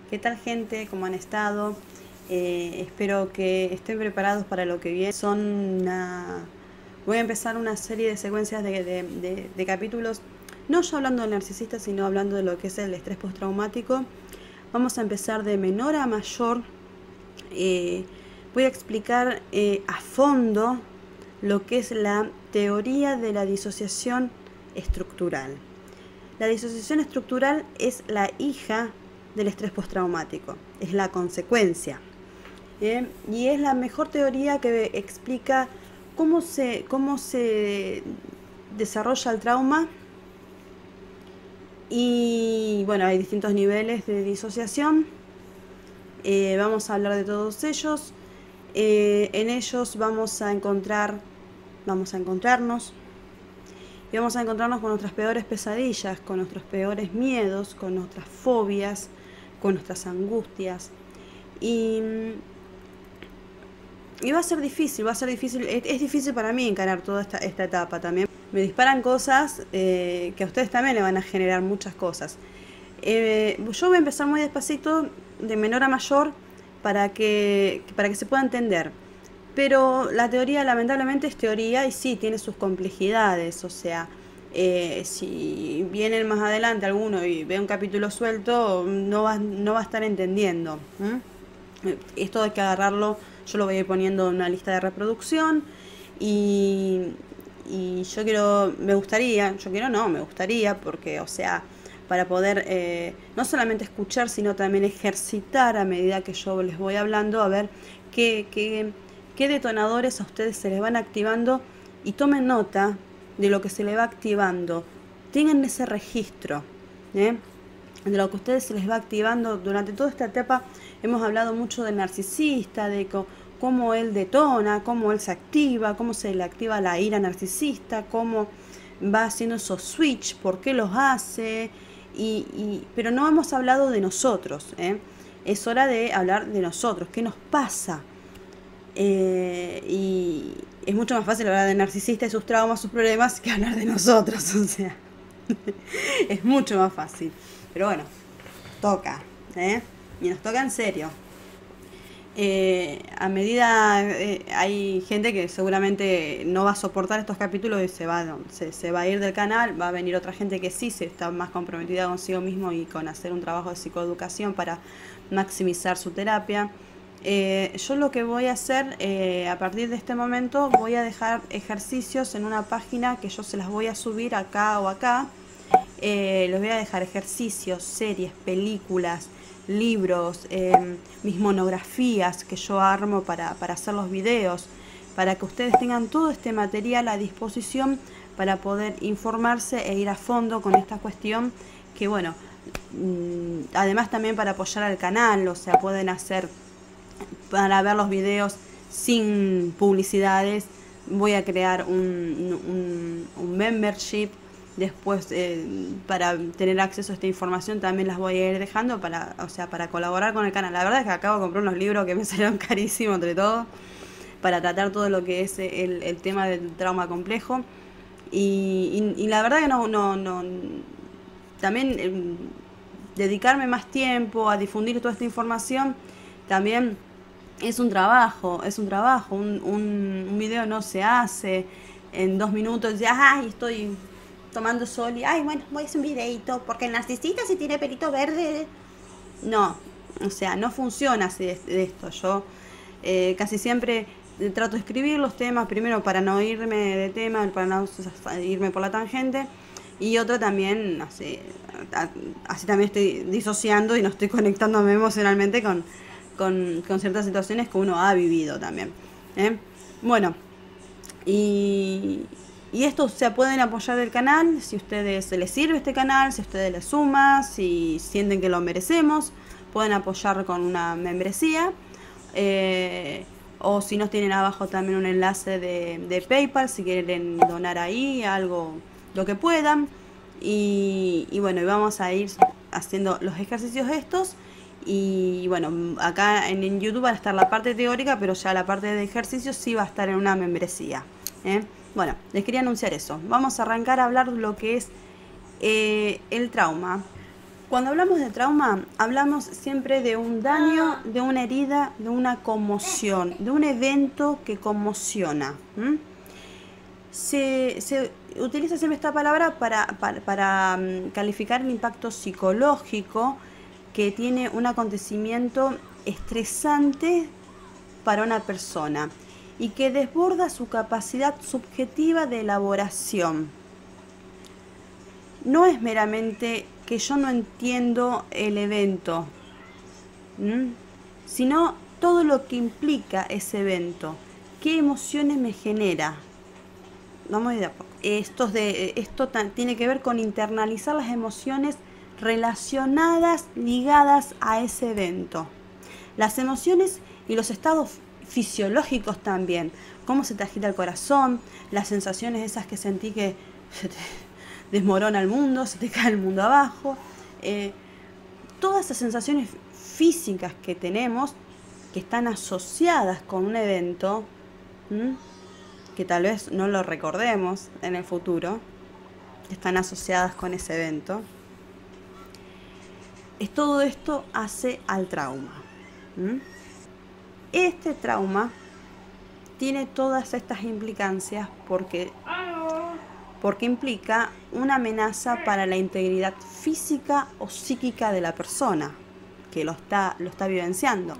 ¿Qué tal, gente? ¿Cómo han estado? Espero que estén preparados para lo que viene. Voy a empezar una serie de secuencias de capítulos, no ya hablando del narcisista, sino hablando de lo que es el estrés postraumático. Vamos a empezar de menor a mayor. Voy a explicar a fondo lo que es la teoría de la disociación estructural. La disociación estructural es la hija del estrés postraumático, es la consecuencia. Y es la mejor teoría que explica cómo se desarrolla el trauma. Y bueno, hay distintos niveles de disociación. Vamos a hablar de todos ellos. En ellos vamos a encontrarnos y vamos a encontrarnos con nuestras peores pesadillas, con nuestros peores miedos, con nuestras fobias, con nuestras angustias. Y va a ser difícil, es difícil para mí encarar toda esta etapa también. Me disparan cosas que a ustedes también le van a generar muchas cosas. Yo voy a empezar muy despacito, de menor a mayor, para que se pueda entender. Pero la teoría, lamentablemente, es teoría y sí, tiene sus complejidades. O sea, si vienen más adelante alguno y ve un capítulo suelto, no va a estar entendiendo. Esto hay que agarrarlo. Yo lo voy a ir poniendo en una lista de reproducción. Y me gustaría, porque, o sea, para poder no solamente escuchar, sino también ejercitar a medida que yo les voy hablando, a ver qué detonadores a ustedes se les van activando, y tomen nota de lo que se les va activando. Tengan ese registro de lo que a ustedes se les va activando. Durante toda esta etapa hemos hablado mucho del narcisista, de cómo él detona, cómo él se activa, cómo se le activa la ira narcisista, cómo va haciendo esos switch, por qué los hace, pero no hemos hablado de nosotros. Es hora de hablar de nosotros, qué nos pasa. Y es mucho más fácil hablar del narcisista y sus traumas, sus problemas, que hablar de nosotros. O sea, es mucho más fácil. Pero bueno, toca, y nos toca en serio. A medida hay gente que seguramente no va a soportar estos capítulos y se va a ir del canal. Va a venir otra gente que sí se está más comprometida consigo mismo y con hacer un trabajo de psicoeducación para maximizar su terapia. Yo lo que voy a hacer a partir de este momento, voy a dejar ejercicios en una página que yo se las voy a subir acá o acá. Les voy a dejar ejercicios, series, películas, libros, mis monografías que yo armo para hacer los videos, para que ustedes tengan todo este material a disposición para poder informarse e ir a fondo con esta cuestión, que bueno, además también para apoyar al canal. O sea, pueden hacer, para ver los videos sin publicidades, voy a crear un membership. Después, para tener acceso a esta información, también las voy a ir dejando para colaborar con el canal. La verdad es que acabo de comprar unos libros que me salieron carísimos entre todos, para tratar todo lo que es el tema del trauma complejo. Y la verdad que no también dedicarme más tiempo a difundir toda esta información también es un trabajo. Un video no se hace en 2 minutos. Ya, estoy tomando sol y bueno, voy a hacer un videito porque el narcisista si tiene pelito verde. No, o sea, no funciona así de esto. Yo casi siempre trato de escribir los temas primero para no irme de tema, para no irme por la tangente, y otro también así también estoy disociando y no estoy conectándome emocionalmente con ciertas situaciones que uno ha vivido también. Bueno, y esto, o sea, pueden apoyar el canal si a ustedes les sirve este canal, si a ustedes les suma, si sienten que lo merecemos. Pueden apoyar con una membresía, o si no, tienen abajo también un enlace de PayPal si quieren donar ahí algo, lo que puedan. Y bueno, y vamos a ir haciendo los ejercicios estos. Y bueno, acá en YouTube va a estar la parte teórica, pero ya la parte de ejercicios sí va a estar en una membresía. Bueno, les quería anunciar eso. Vamos a arrancar a hablar de lo que es el trauma. Cuando hablamos de trauma, hablamos siempre de un daño, de una herida, de una conmoción, de un evento que conmociona. Se utiliza siempre esta palabra para calificar el impacto psicológico que tiene un acontecimiento estresante para una persona y que desborda su capacidad subjetiva de elaboración. No es meramente que yo no entiendo el evento, sino todo lo que implica ese evento, qué emociones me genera. Vamos de a poco. Esto tiene que ver con internalizar las emociones relacionadas, ligadas a ese evento. Las emociones y los estados fisiológicos también, cómo se te agita el corazón, las sensaciones esas que sentí que se te desmorona el mundo, se te cae el mundo abajo, todas esas sensaciones físicas que tenemos, que están asociadas con un evento, que tal vez no lo recordemos en el futuro, que están asociadas con ese evento, todo esto hace al trauma. Este trauma tiene todas estas implicancias porque implica una amenaza para la integridad física o psíquica de la persona que lo está vivenciando,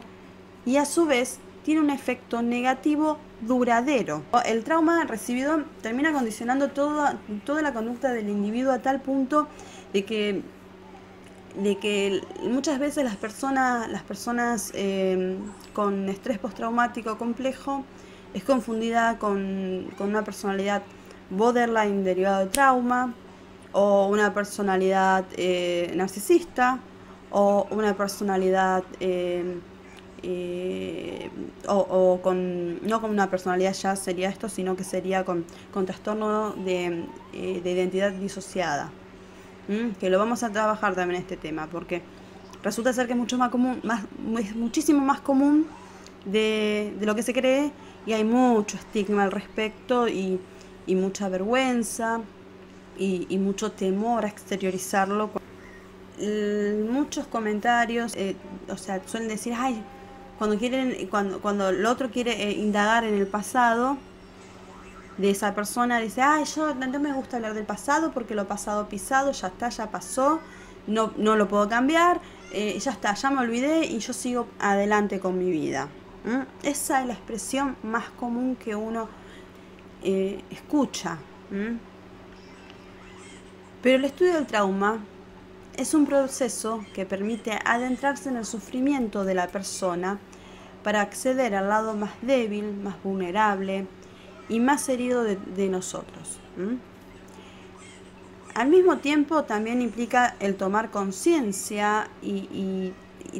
y a su vez tiene un efecto negativo duradero. El trauma recibido termina condicionando toda la conducta del individuo a tal punto de que muchas veces las personas con estrés postraumático complejo es confundida con una personalidad borderline derivado de trauma, o una personalidad narcisista, o una personalidad no con una personalidad ya sería esto, sino que sería con trastorno de identidad disociada, que lo vamos a trabajar también este tema, porque resulta ser que es mucho más común, es muchísimo más común de lo que se cree, y hay mucho estigma al respecto y mucha vergüenza y mucho temor a exteriorizarlo. Muchos comentarios, suelen decir, ay, cuando el otro quiere indagar en el pasado de esa persona, dice, ay, yo no me gusta hablar del pasado porque lo pasado pisado, ya está, ya pasó, no lo puedo cambiar, ya está, ya me olvidé y yo sigo adelante con mi vida. Esa es la expresión más común que uno escucha. Pero el estudio del trauma es un proceso que permite adentrarse en el sufrimiento de la persona para acceder al lado más débil, más vulnerable y más herido de nosotros. Al mismo tiempo también implica el tomar conciencia y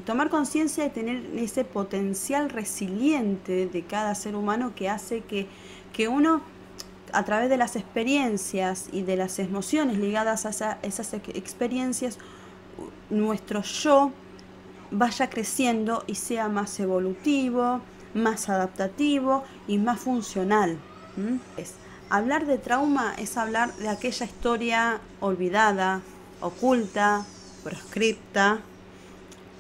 tomar conciencia de tener ese potencial resiliente de cada ser humano que hace que uno, a través de las experiencias y de las emociones ligadas a esas experiencias, nuestro yo vaya creciendo y sea más evolutivo, más adaptativo y más funcional. Hablar de trauma es hablar de aquella historia olvidada, oculta, proscripta.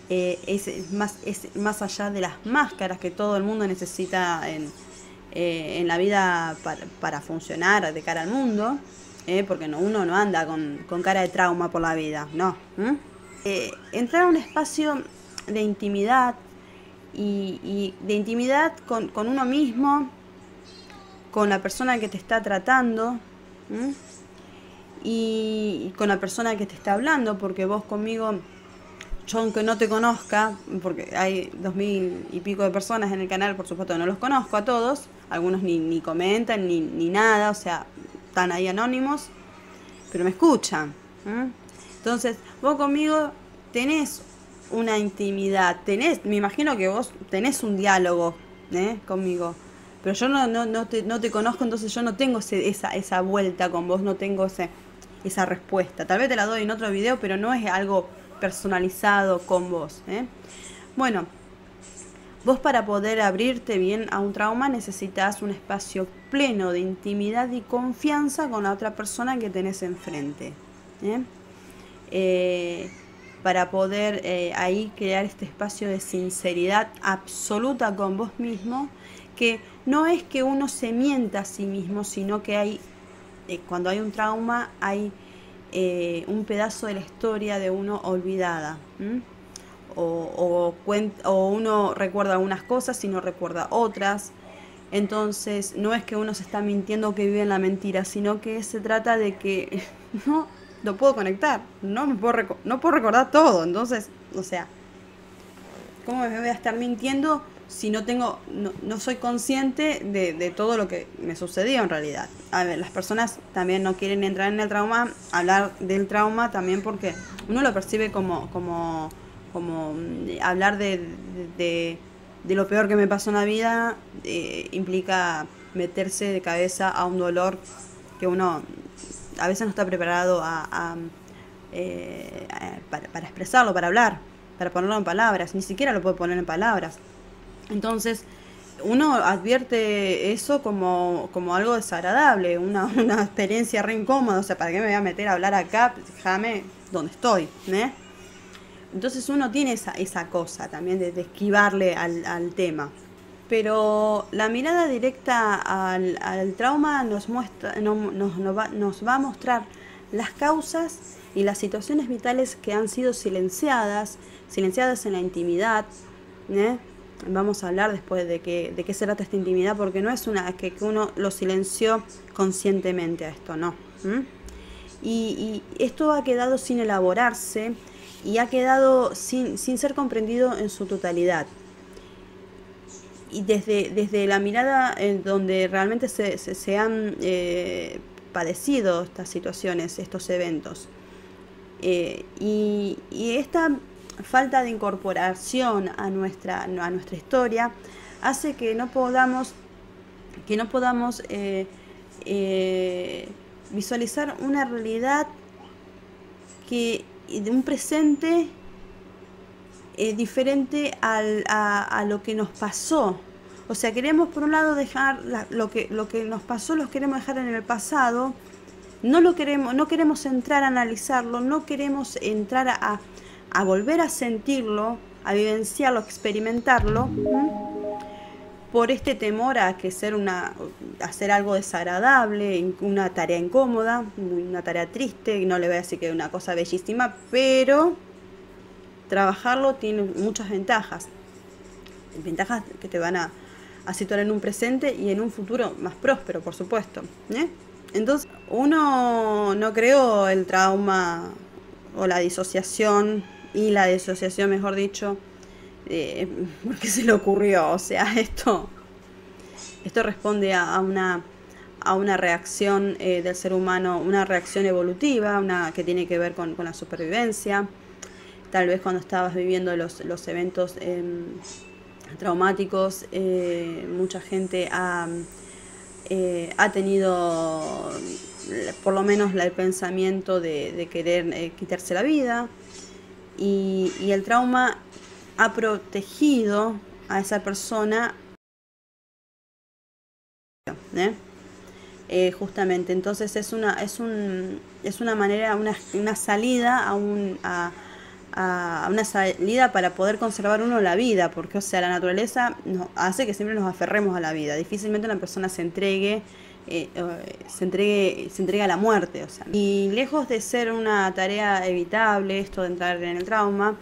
Es más allá de las máscaras que todo el mundo necesita en la vida para funcionar de cara al mundo, porque uno no anda con cara de trauma por la vida, no. Entrar a un espacio de intimidad y de intimidad con uno mismo, con la persona que te está tratando, y con la persona que te está hablando, porque vos conmigo, yo aunque no te conozca, porque hay 2000 y pico de personas en el canal, por supuesto no los conozco a todos, algunos ni comentan ni nada, o sea, están ahí anónimos, pero me escuchan. Entonces, vos conmigo tenés una intimidad, me imagino que vos tenés un diálogo conmigo, pero yo no te conozco, entonces yo no tengo esa vuelta con vos, no tengo esa respuesta. Tal vez te la doy en otro video, pero no es algo personalizado con vos. Bueno, vos para poder abrirte bien a un trauma necesitas un espacio pleno de intimidad y confianza con la otra persona que tenés enfrente. para poder ahí crear este espacio de sinceridad absoluta con vos mismo, que no es que uno se mienta a sí mismo, sino que hay, cuando hay un trauma, hay un pedazo de la historia de uno olvidada. O uno recuerda algunas cosas y no recuerda otras. Entonces no es que uno se está mintiendo que vive en la mentira, sino que se trata de que no lo puedo conectar, no puedo recordar todo. Entonces, o sea, ¿cómo me voy a estar mintiendo si no soy consciente de todo lo que me sucedió en realidad? A ver, las personas también no quieren entrar en el trauma, hablar del trauma también, porque uno lo percibe como hablar de lo peor que me pasó en la vida, implica meterse de cabeza a un dolor que uno a veces no está preparado para expresarlo, para hablar, para ponerlo en palabras. Ni siquiera lo puede poner en palabras. Entonces, uno advierte eso como algo desagradable, una experiencia re incómoda. O sea, ¿para qué me voy a meter a hablar acá? Déjame donde estoy, ¿eh? Entonces uno tiene esa cosa también de esquivarle al tema. Pero la mirada directa al trauma nos va a mostrar las causas y las situaciones vitales que han sido silenciadas en la intimidad, ¿eh? Vamos a hablar después de qué se trata esta intimidad, porque no es que uno lo silenció conscientemente a esto, no. Y esto ha quedado sin elaborarse y ha quedado sin ser comprendido en su totalidad. Y desde la mirada en donde realmente se han padecido estas situaciones, estos eventos. Y esta falta de incorporación a nuestra historia hace que no podamos visualizar una realidad de un presente diferente a lo que nos pasó. O sea, queremos por un lado dejar lo que nos pasó, los queremos dejar en el pasado. No queremos entrar a analizarlo, no queremos entrar a volver a sentirlo, a vivenciarlo, a experimentarlo, por este temor a hacer algo desagradable, una tarea incómoda, una tarea triste. No le voy a decir que es una cosa bellísima, pero trabajarlo tiene muchas ventajas que te van a situar en un presente y en un futuro más próspero, por supuesto, ¿eh? Entonces, uno no creó el trauma o la disociación, mejor dicho, porque se le ocurrió. O sea, esto responde a una reacción del ser humano, una reacción evolutiva, que tiene que ver con la supervivencia. Tal vez cuando estabas viviendo los eventos traumáticos, mucha gente ha tenido por lo menos el pensamiento de querer quitarse la vida, y el trauma ha protegido a esa persona, justamente. Entonces es una manera, una salida a una salida para poder conservar uno la vida, porque, o sea, la naturaleza nos hace que siempre nos aferremos a la vida. Difícilmente una persona se entregue a la muerte, o sea. Y lejos de ser una tarea evitable esto de entrar en el trauma,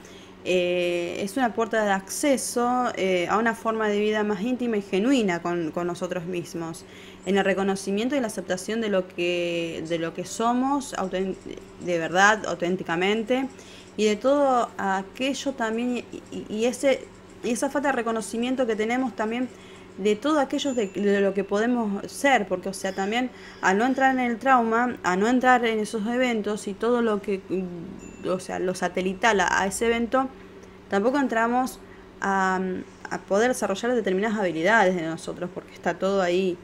es una puerta de acceso a una forma de vida más íntima y genuina con nosotros mismos, en el reconocimiento y la aceptación de lo que somos de verdad, auténticamente, y de todo aquello también, y esa falta de reconocimiento que tenemos también de todo aquello de lo que podemos ser, porque, o sea, también al no entrar en el trauma, a no entrar en esos eventos y todo lo que, o sea, lo satelital a ese evento, tampoco entramos a poder desarrollar determinadas habilidades de nosotros, porque está todo ahí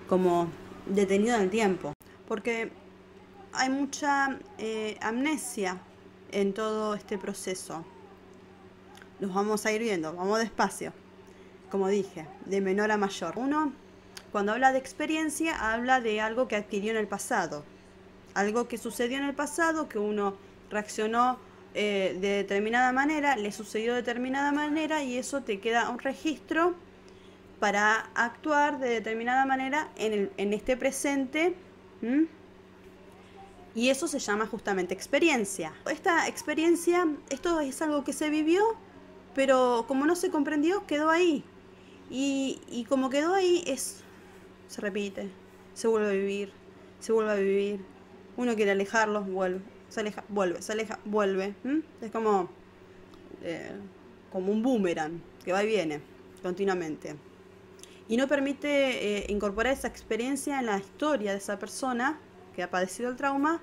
como detenido en el tiempo, porque hay mucha amnesia en todo este proceso. Los vamos a ir viendo, vamos despacio, como dije, de menor a mayor. Uno, cuando habla de experiencia, habla de algo que adquirió en el pasado, algo que sucedió en el pasado, que uno reaccionó de determinada manera, le sucedió de determinada manera y eso te queda un registro para actuar de determinada manera en este presente. ¿Mm? Y eso se llama justamente experiencia. Esta experiencia, esto es algo que se vivió, pero como no se comprendió, quedó ahí. Y como quedó ahí, se repite, se vuelve a vivir, se vuelve a vivir. Uno quiere alejarlo, vuelve, se aleja, vuelve, se aleja, vuelve. ¿Mm? Es como un boomerang que va y viene continuamente. Y no permite incorporar esa experiencia en la historia de esa persona que ha padecido el trauma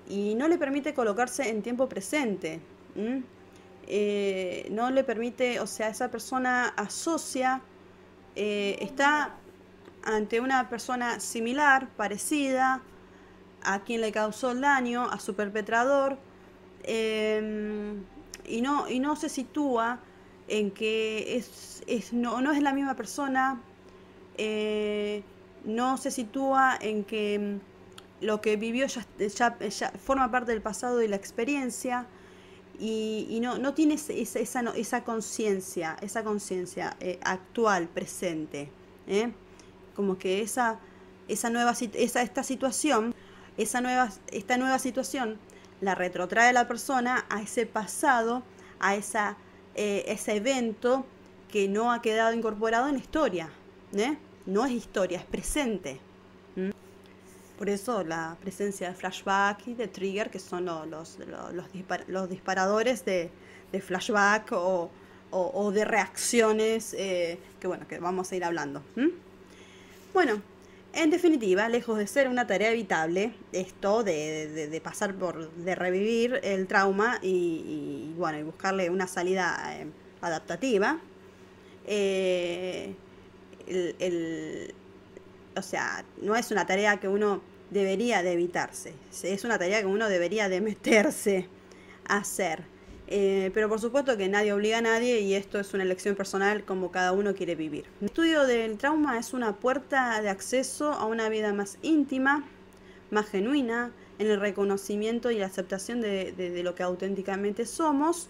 y no le permite colocarse en tiempo presente. No le permite, o sea, esa persona asocia, está ante una persona similar, parecida, a quien le causó el daño, a su perpetrador, y no se sitúa en que no es la misma persona, no se sitúa en que lo que vivió ya forma parte del pasado y la experiencia, y no tiene esa conciencia, actual, presente, ¿eh? Como que esta situación, esta nueva situación la retrotrae a la persona a ese pasado, a ese evento que no ha quedado incorporado en la historia, ¿eh? No es historia, es presente. Por eso la presencia de flashback y de trigger, que son los disparadores de flashback o de reacciones, que vamos a ir hablando. Bueno, en definitiva, lejos de ser una tarea evitable, esto de pasar de revivir el trauma y buscarle una salida adaptativa, o sea, no es una tarea que uno debería de evitarse, es una tarea que uno debería de meterse a hacer. Pero por supuesto que nadie obliga a nadie y esto es una elección personal como cada uno quiere vivir. El estudio del trauma es una puerta de acceso a una vida más íntima, más genuina, en el reconocimiento y la aceptación de lo que auténticamente somos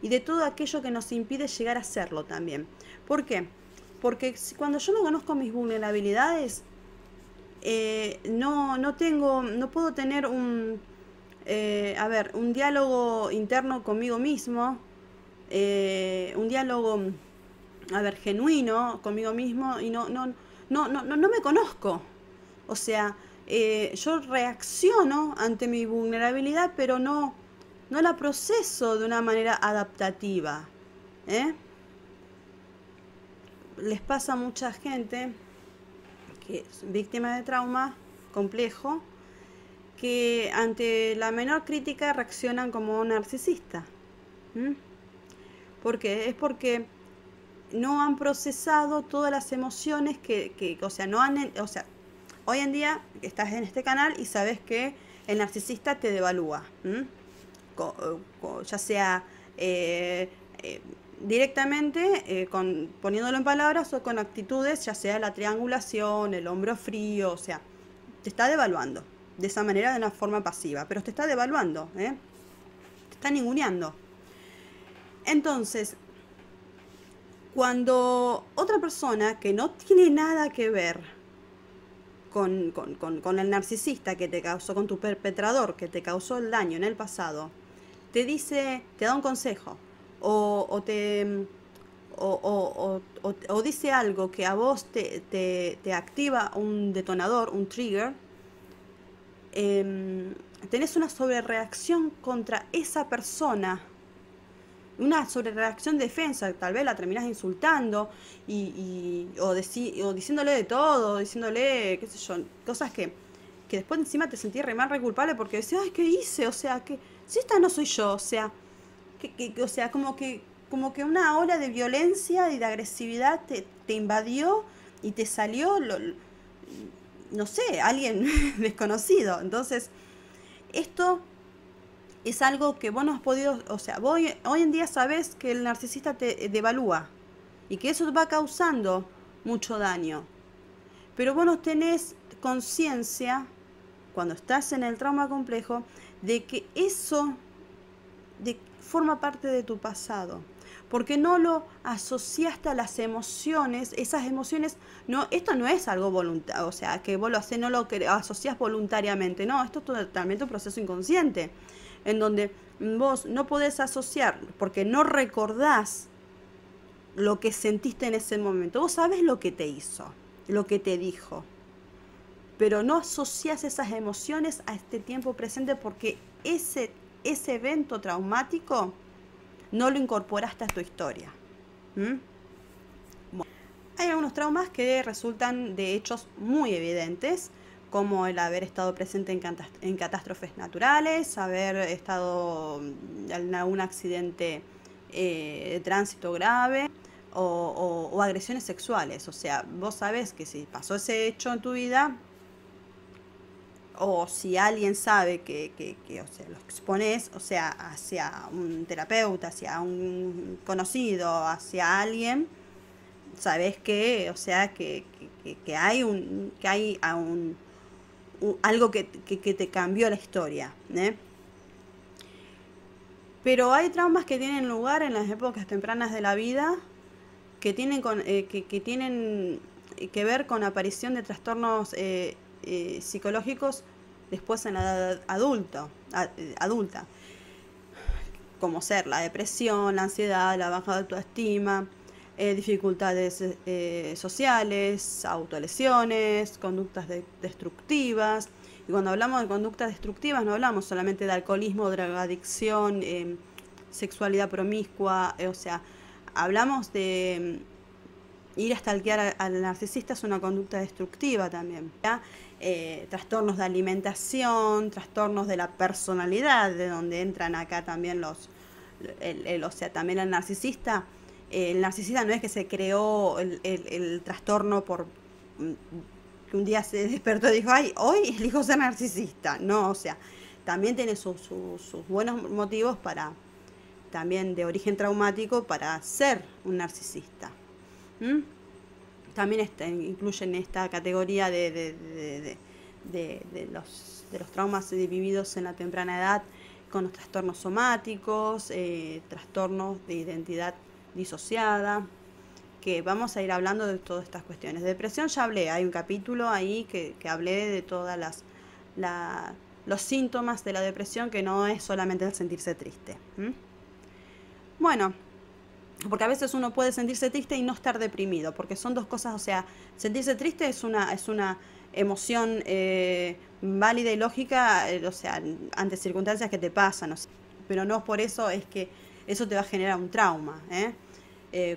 y de todo aquello que nos impide llegar a serlo también. ¿Por qué? Porque cuando yo no conozco mis vulnerabilidades, no puedo tener un diálogo interno conmigo mismo, un diálogo, genuino conmigo mismo y no me conozco. O sea, yo reacciono ante mi vulnerabilidad, pero no la proceso de una manera adaptativa. Les pasa a mucha gente que es víctima de trauma complejo, que ante la menor crítica reaccionan como un narcisista. ¿Por qué? Es porque no han procesado todas las emociones hoy en día estás en este canal y sabes que el narcisista te devalúa, ya sea directamente, poniéndolo en palabras, o con actitudes, ya sea la triangulación, el hombro frío, o sea, te está devaluando de esa manera, de una forma pasiva, pero te está devaluando, te está ninguneando. Entonces, cuando otra persona que no tiene nada que ver con el narcisista que te causó, con tu perpetrador que te causó el daño en el pasado, te da un consejo, o dice algo que a vos te activa un detonador, un trigger, tenés una sobrereacción contra esa persona, una sobrereacción de defensa, tal vez la terminás insultando o diciéndole de todo, diciéndole, qué sé yo, cosas que después encima te sentís re mal, re culpable porque decís, ay, ¿qué hice? O sea, que si esta no soy yo, o sea, como que una ola de violencia y de agresividad te invadió y te salió, no sé, alguien desconocido. Entonces, esto es algo que vos no has podido, o sea, vos hoy en día sabés que el narcisista te devalúa y que eso va causando mucho daño. Pero vos no tenés conciencia, cuando estás en el trauma complejo, de que forma parte de tu pasado, porque no lo asociaste a las emociones, esas emociones, no, esto no es algo voluntario, o sea, que vos lo haces, no lo asociás voluntariamente, no, esto es totalmente un proceso inconsciente, en donde vos no podés asociar, porque no recordás lo que sentiste en ese momento, vos sabés lo que te hizo, lo que te dijo, pero no asocias esas emociones a este tiempo presente porque ese evento traumático no lo incorporaste a tu historia. ¿Mm? Bueno, hay algunos traumas que resultan de hechos muy evidentes, como el haber estado presente en catástrofes naturales, haber estado en algún accidente de tránsito grave o agresiones sexuales. O sea, vos sabés que si pasó ese hecho en tu vida, o si alguien sabe o sea, lo expones, o sea, hacia un terapeuta, hacia un conocido, hacia alguien, sabes que, o sea, que hay algo que te cambió la historia, ¿eh? Pero hay traumas que tienen lugar en las épocas tempranas de la vida, que tienen que tienen que ver con aparición de trastornos psicológicos después en la edad adulta, como ser la depresión, la ansiedad, la baja autoestima, dificultades sociales, autolesiones, conductas destructivas. Y cuando hablamos de conductas destructivas no hablamos solamente de alcoholismo, drogadicción, sexualidad promiscua, o sea, hablamos de ir a stalkear al narcisista es una conducta destructiva también, ¿ya? Trastornos de alimentación, trastornos de la personalidad, de donde entran acá también o sea, también el narcisista no es que se creó el trastorno por que un día se despertó y dijo, ay, hoy elijo ser narcisista. No, o sea, también tiene sus buenos motivos para, también de origen traumático, para ser un narcisista. ¿Mm? También incluyen esta categoría de los traumas vividos en la temprana edad con los trastornos somáticos, trastornos de identidad disociada, que vamos a ir hablando de todas estas cuestiones. De depresión ya hablé, hay un capítulo ahí que hablé de todas los síntomas de la depresión, que no es solamente el sentirse triste. ¿Mm? Bueno, porque a veces uno puede sentirse triste y no estar deprimido, porque son dos cosas, o sea, sentirse triste es una emoción válida y lógica, o sea, ante circunstancias que te pasan, o sea, pero no por eso es que eso te va a generar un trauma, ¿eh?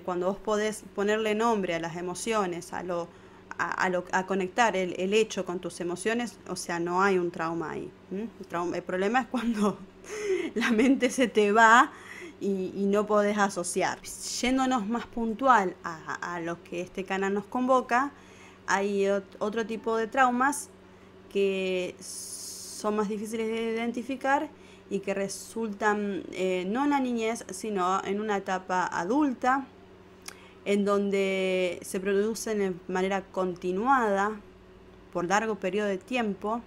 Cuando vos podés ponerle nombre a las emociones, a conectar el hecho con tus emociones, o sea, no hay un trauma ahí. El problema es cuando la mente se te va y no podés asociar. Yéndonos más puntual a lo que este canal nos convoca, hay otro tipo de traumas que son más difíciles de identificar y que resultan no en la niñez, sino en una etapa adulta, en donde se producen de manera continuada por largo periodo de tiempo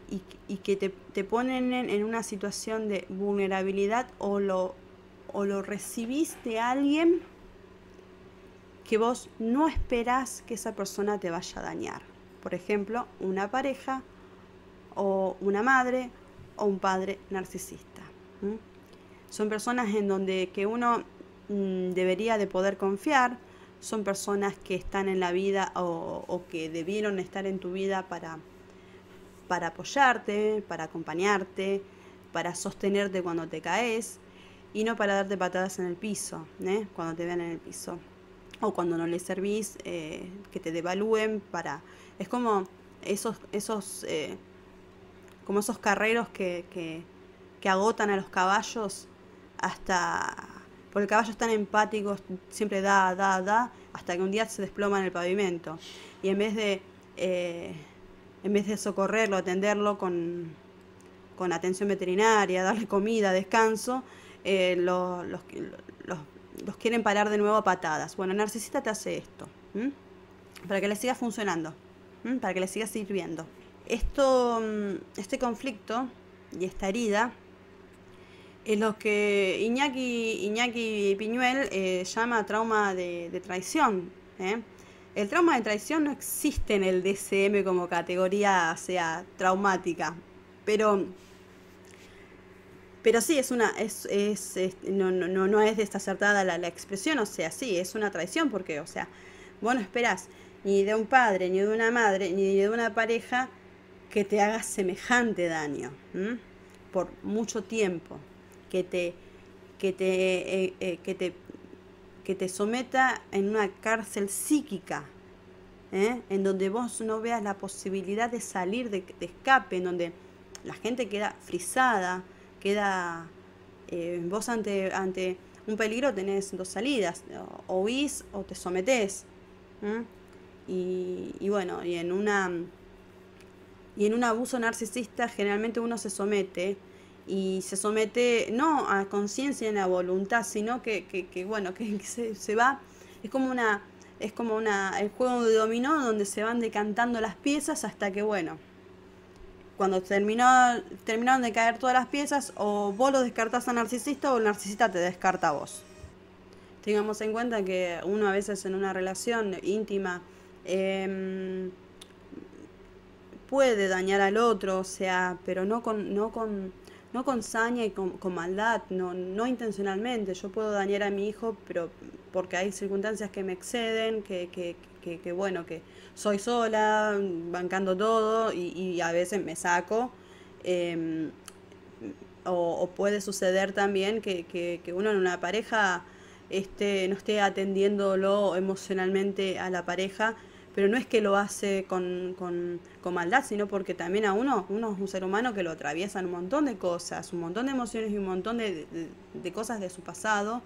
y que te ponen en una situación de vulnerabilidad o lo recibís de alguien que vos no esperás que esa persona te vaya a dañar. Por ejemplo, una pareja o una madre o un padre narcisista. Son personas en donde que uno debería de poder confiar, son personas que están en la vida o que debieron estar en tu vida para apoyarte, para acompañarte, para sostenerte cuando te caes y no para darte patadas en el piso, cuando te vean en el piso o cuando no les servís, que te devalúen es como como esos carreros que agotan a los caballos porque el caballo es tan empático, siempre da, hasta que un día se desploma en el pavimento. Y en vez de socorrerlo, atenderlo con atención veterinaria, darle comida, descanso, los quieren parar de nuevo a patadas. Bueno, el narcisista te hace esto, para que le sigas funcionando, para que le sigas sirviendo. Este conflicto y esta herida Es lo que Iñaki Piñuel llama trauma de traición. ¿Eh? El trauma de traición no existe en el DSM como categoría, o sea, traumática, pero, pero sí es una, no es desacertada la expresión, o sea, sí, es una traición porque, o sea, vos no esperás ni de un padre, ni de una madre, ni de una pareja que te haga semejante daño, ¿m? Por mucho tiempo, que te, que te, que te someta en una cárcel psíquica, en donde vos no veas la posibilidad de salir de escape, en donde la gente queda frisada, queda, vos ante un peligro tenés dos salidas, o huís o te sometés. ¿M? Y bueno, y en un abuso narcisista generalmente uno se somete, y se somete no a conciencia ni a voluntad, sino que bueno, que se va, es como una, el juego de dominó donde se van decantando las piezas hasta que bueno, cuando terminaron de caer todas las piezas, o vos lo descartás al narcisista o el narcisista te descarta a vos. Tengamos en cuenta que uno a veces en una relación íntima puede dañar al otro, o sea, pero no con saña y con maldad, no intencionalmente. Yo puedo dañar a mi hijo, pero porque hay circunstancias que me exceden, que bueno, que soy sola, bancando todo, y a veces me saco. eh, o puede suceder también que uno en una pareja no esté atendiéndolo emocionalmente a la pareja, pero no es que lo hace con maldad, sino porque también uno es un ser humano que lo atraviesan un montón de cosas, un montón de emociones y un montón de cosas de su pasado,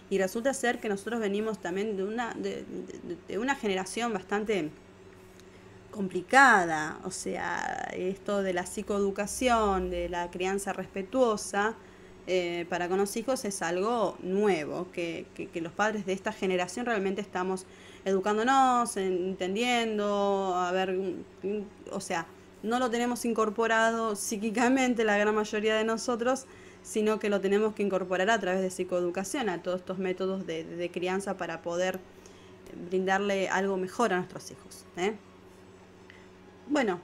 y resulta ser que nosotros venimos también de una generación bastante complicada, o sea, esto de la psicoeducación, de la crianza respetuosa, para con los hijos es algo nuevo, que los padres de esta generación realmente estamos educándonos, entendiendo, a ver, o sea, no lo tenemos incorporado psíquicamente la gran mayoría de nosotros, sino que lo tenemos que incorporar a través de psicoeducación, a todos estos métodos de crianza para poder brindarle algo mejor a nuestros hijos. Bueno,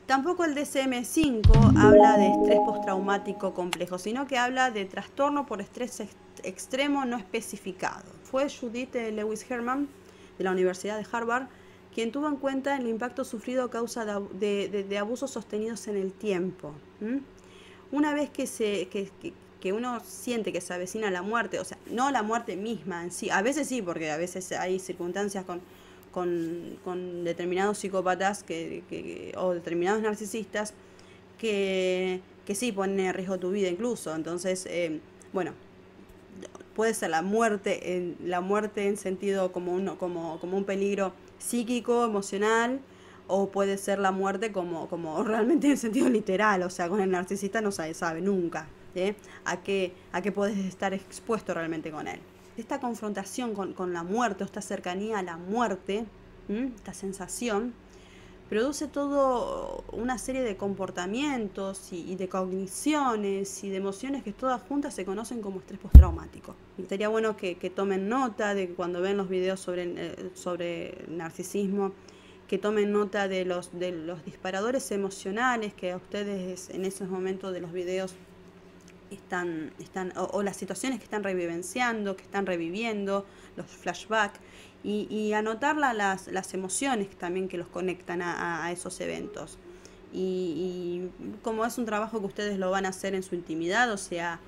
tampoco el DSM-5 habla de estrés postraumático complejo, sino que habla de trastorno por estrés extremo no especificado. Fue Judith Lewis Herman, de la Universidad de Harvard, quien tuvo en cuenta el impacto sufrido a causa de abusos sostenidos en el tiempo. Una vez que uno siente que se avecina la muerte, o sea, no la muerte misma en sí, a veces sí, porque a veces hay circunstancias con determinados psicópatas o determinados narcisistas que sí ponen en riesgo tu vida incluso. Entonces, bueno, puede ser la muerte en sentido como un peligro psíquico, emocional, o puede ser la muerte como realmente en sentido literal. O sea, con el narcisista no se sabe nunca a qué puedes estar expuesto realmente con él. Esta confrontación con la muerte, o esta cercanía a la muerte, esta sensación, produce todo una serie de comportamientos y de cogniciones y de emociones que todas juntas se conocen como estrés postraumático. Y sería bueno que tomen nota de que cuando ven los videos sobre narcisismo, que tomen nota de los disparadores emocionales que a ustedes en esos momentos de los videos o las situaciones que están revivenciando, que están reviviendo, los flashbacks, y anotar las emociones también que los conectan a esos eventos. Y como es un trabajo que ustedes lo van a hacer en su intimidad, o sea,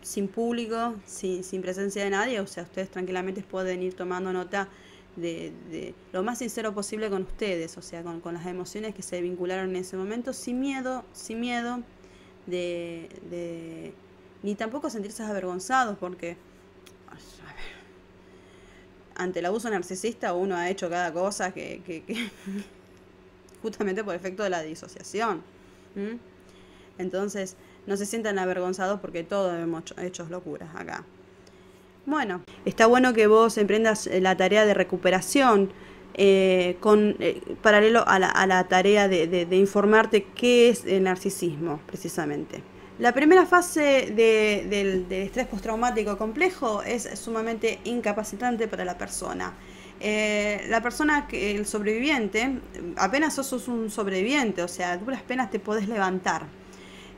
sin público, sin presencia de nadie, o sea, ustedes tranquilamente pueden ir tomando nota de lo más sincero posible con ustedes, o sea, con las emociones que se vincularon en ese momento, sin miedo ni tampoco sentirse avergonzados, porque a ver, ante el abuso narcisista uno ha hecho cada cosa que justamente por efecto de la disociación. Entonces no se sientan avergonzados porque todos hemos hecho locuras acá. Bueno, está bueno que vos emprendas la tarea de recuperación paralelo a la tarea de informarte qué es el narcisismo, precisamente. La primera fase del estrés postraumático complejo es sumamente incapacitante para la persona. La persona, el sobreviviente, apenas sos un sobreviviente, o sea, a duras penas te podés levantar.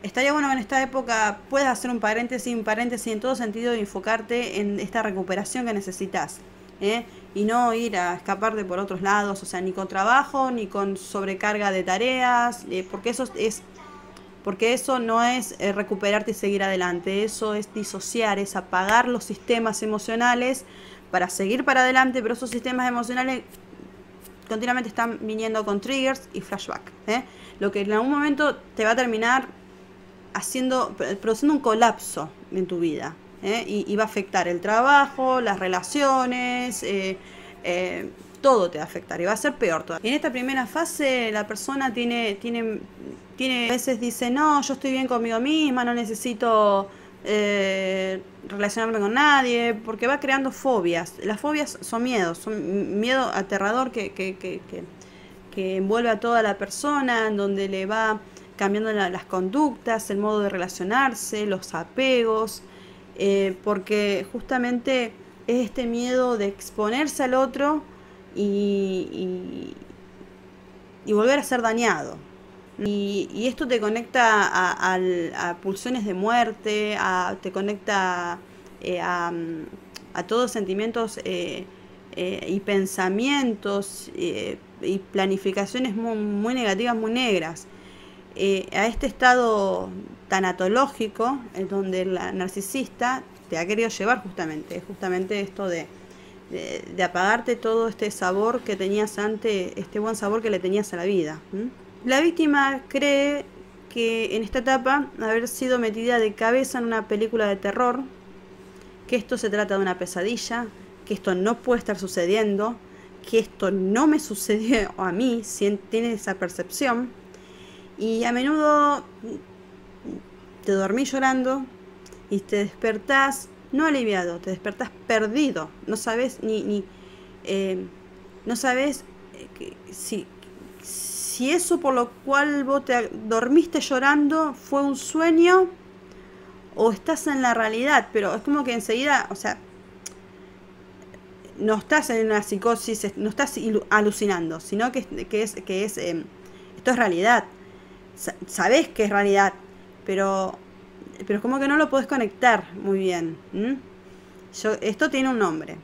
Estaría bueno que en esta época puedas hacer un paréntesis en todo sentido y enfocarte en esta recuperación que necesitas. Y no ir a escaparte por otros lados, o sea, ni con trabajo, ni con sobrecarga de tareas, porque eso no es recuperarte y seguir adelante, eso es disociar, es apagar los sistemas emocionales para seguir para adelante, pero esos sistemas emocionales continuamente están viniendo con triggers y flashback, lo que en algún momento te va a terminar produciendo un colapso en tu vida, y va a afectar el trabajo, las relaciones, todo te va a afectar y va a ser peor todavía. En esta primera fase la persona tiene a veces dice, no, yo estoy bien conmigo misma, no necesito relacionarme con nadie, porque va creando fobias. Las fobias son miedos, son miedo aterrador que envuelve a toda la persona, en donde le va cambiando las conductas, el modo de relacionarse, los apegos, porque justamente es este miedo de exponerse al otro y volver a ser dañado. Y esto te conecta a pulsiones de muerte, te conecta a todos sentimientos y pensamientos y planificaciones muy negativas, muy negras. A este estado tanatológico, en donde la narcisista te ha querido llevar justamente esto de apagarte todo este sabor que tenías antes, este buen sabor que le tenías a la vida. La víctima cree que en esta etapa haber sido metida de cabeza en una película de terror, que esto se trata de una pesadilla, que esto no puede estar sucediendo, que esto no me sucedió a mí, si tiene esa percepción, y a menudo te dormís llorando y te despertás no aliviado, te despertás perdido, no sabes no sabes si eso por lo cual vos te dormiste llorando fue un sueño o estás en la realidad, pero es como que enseguida, o sea, no estás en una psicosis, no estás alucinando, sino que esto es realidad. Sabés que es realidad, pero como que no lo podés conectar muy bien. Esto tiene un nombre,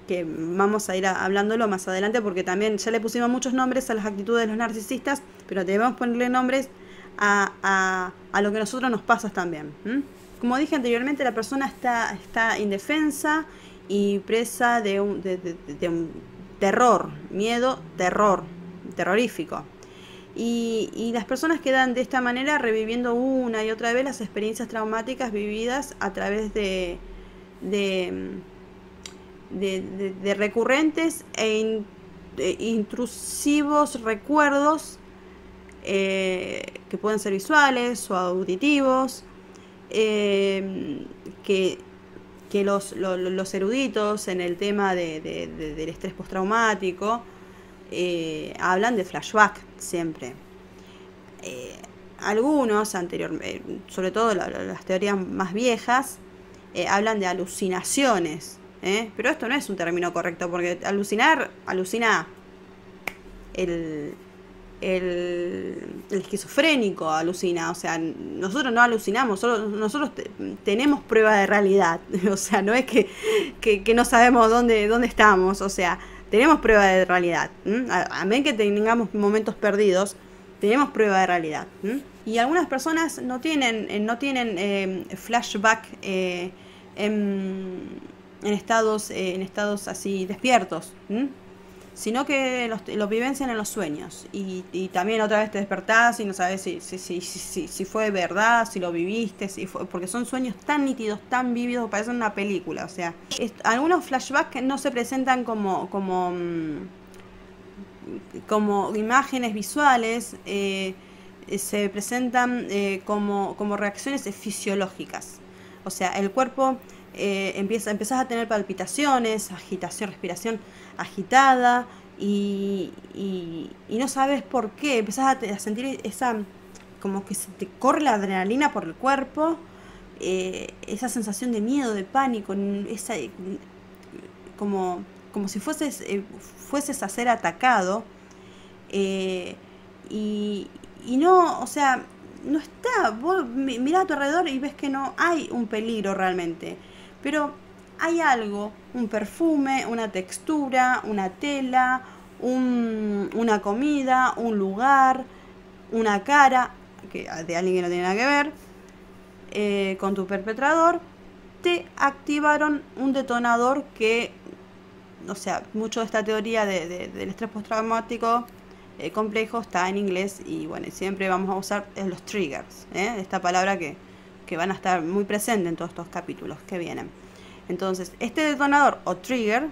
que vamos a ir hablándolo más adelante, porque también ya le pusimos muchos nombres a las actitudes de los narcisistas, pero debemos ponerle nombres a lo que a nosotros nos pasa también. Como dije anteriormente, la persona está indefensa y presa de un terror, miedo, terrorífico. Y las personas quedan de esta manera reviviendo una y otra vez las experiencias traumáticas vividas a través de recurrentes e intrusivos recuerdos, que pueden ser visuales o auditivos, que los eruditos en el tema del estrés postraumático hablan de flashback siempre. Algunos sobre todo las teorías más viejas, hablan de alucinaciones, pero esto no es un término correcto, porque alucina el esquizofrénico, alucina, o sea, nosotros no alucinamos, nosotros tenemos prueba de realidad, o sea, no es que no sabemos dónde estamos, o sea, tenemos prueba de realidad, a menos que tengamos momentos perdidos, tenemos prueba de realidad. Y algunas personas no tienen flashback en estados así despiertos, sino que los vivencian en los sueños, y también otra vez te despertás y no sabes si fue verdad, si lo viviste, porque son sueños tan nítidos, tan vívidos, parecen una película. O sea, algunos flashbacks no se presentan como imágenes visuales, se presentan como reacciones fisiológicas. O sea, el cuerpo empezás a tener palpitaciones, agitación, respiración agitada, y no sabes por qué. Empezás a sentir como que se te corre la adrenalina por el cuerpo, esa sensación de miedo, de pánico, esa, como si fueses a ser atacado, eh, y no, o sea, no está, vos mirás a tu alrededor y ves que no hay un peligro realmente, pero hay algo, un perfume, una textura, una tela, una comida, un lugar, una cara de alguien que no tiene nada que ver, con tu perpetrador, te activaron un detonador que, o sea, mucho de esta teoría del estrés postraumático complejo está en inglés, y bueno, siempre vamos a usar los triggers, esta palabra que van a estar muy presentes en todos estos capítulos que vienen. Entonces, este detonador o trigger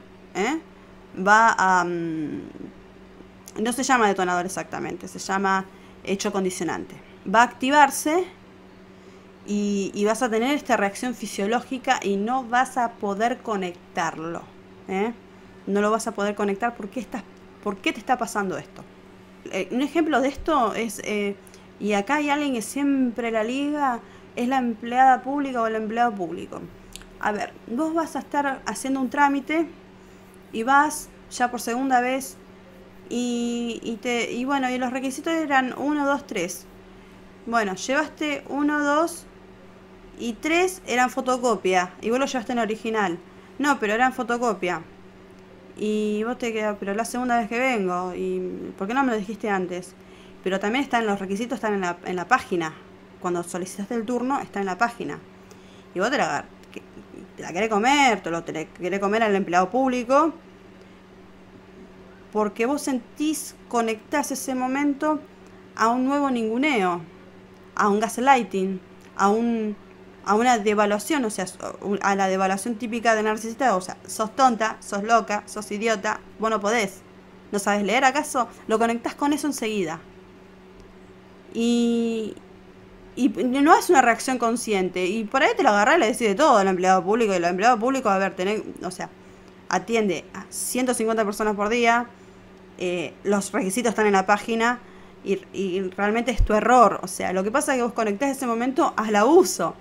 va a... no se llama detonador exactamente, se llama hecho condicionante. Va a activarse y vas a tener esta reacción fisiológica y no vas a poder conectarlo. No lo vas a poder conectar. ¿Por qué te está pasando esto? Un ejemplo de esto es, y acá hay alguien que siempre la liga, es la empleada pública o el empleado público. A ver, vos vas a estar haciendo un trámite y vas ya por segunda vez y bueno, y los requisitos eran 1, 2, 3. Bueno, llevaste 1, 2 y 3 eran fotocopia y vos lo llevaste en original. No, pero eran fotocopia. Y vos te quedas, pero la segunda vez que vengo, ¿y por qué no me lo dijiste antes? Pero también están los requisitos, están en la página. Cuando solicitaste el turno, está en la página. Y vos te la querés comer, te querés comer al empleado público, porque vos conectás ese momento a un nuevo ninguneo, a un gaslighting, a una devaluación, o sea, a la devaluación típica de narcisista. O sea, sos tonta, sos loca, sos idiota, vos no podés, ¿no sabes leer acaso? Lo conectás con eso enseguida. Y no es una reacción consciente, y por ahí te lo agarrás y le decís de todo al empleado público, y el empleado público, a ver, o sea, atiende a 150 personas por día, los requisitos están en la página, y realmente es tu error. O sea, lo que pasa es que vos conectás ese momento al abuso,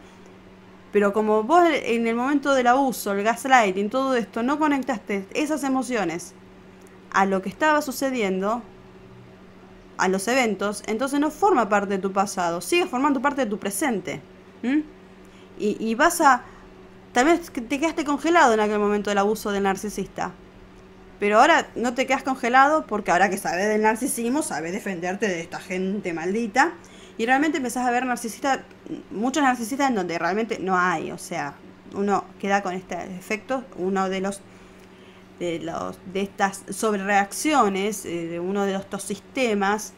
pero como vos en el momento del abuso, el gaslighting, todo esto, no conectaste esas emociones a lo que estaba sucediendo, a los eventos, entonces no forma parte de tu pasado, sigue formando parte de tu presente. Y vas a... Tal vez te quedaste congelado en aquel momento del abuso del narcisista, pero ahora no te quedas congelado, porque ahora que sabes del narcisismo, sabes defenderte de esta gente maldita, y realmente empezás a ver muchos narcisistas en donde realmente no hay. O sea, uno queda con este efecto, uno de estas sobrereacciones, de uno de estos sistemas